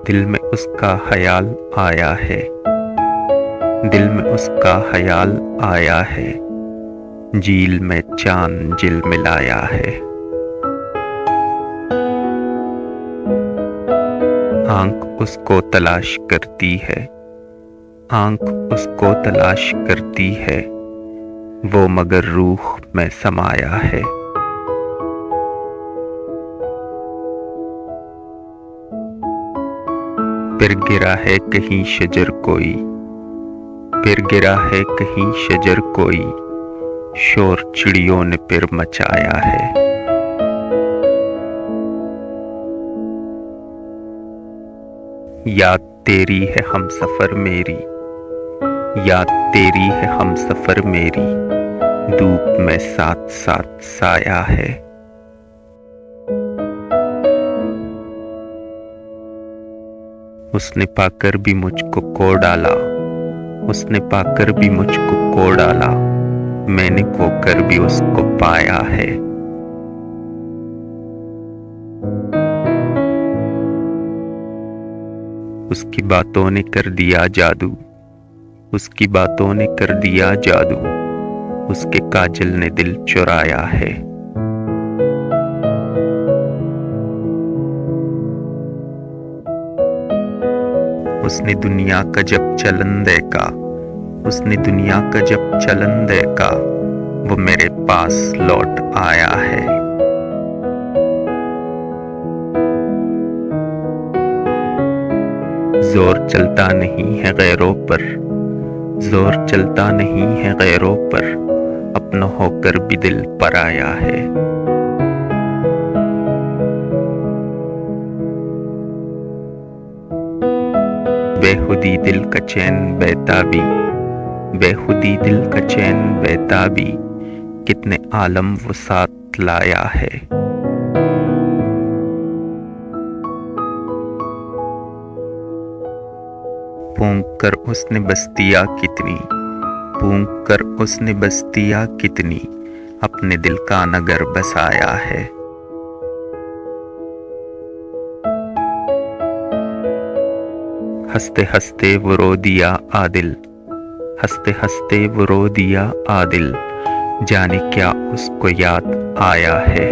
दिल में उसका ख्याल आया है, दिल में उसका ख्याल आया है, झील में चांद झिलमिलाया है। आंख उसको तलाश करती है, आंख उसको तलाश करती है, वो मगर रूह में समाया है। फिर गिरा है कहीं शजर कोई, फिर गिरा है कहीं शजर कोई, शोर चिड़ियों ने फिर मचाया है। याद तेरी है हम सफर मेरी, याद तेरी है हम सफर मेरी, धूप में साथ साथ साया है। उसने पाकर भी मुझको खो डाला, उसने पाकर भी मुझको खो डाला, मैंने खोकर भी उसको पाया है। उसकी बातों ने कर दिया जादू, उसकी बातों ने कर दिया जादू, उसके काजल ने दिल चुराया है। उसने दुनिया का जब चलन देखा, उसने दुनिया का जब चलन देखा, वो मेरे पास लौट आया है। जोर चलता नहीं है गैरों पर, जोर चलता नहीं है गैरों पर, अपना होकर भी दिल पराया है। बेखुदी दिल का चैन बेताबी, बेखुदी दिल का चैन बेताबी, कितने आलम वो साथ लाया है। पूंघ कर उसने बस्तियाँ कितनी, पूंघ कर उसने बस्तियाँ कितनी, अपने दिल का नगर बसाया है। हंसते हंसते वो रो दिया आदिल, हंसते हंसते वो रो दिया आदिल, जाने क्या उसको याद आया है।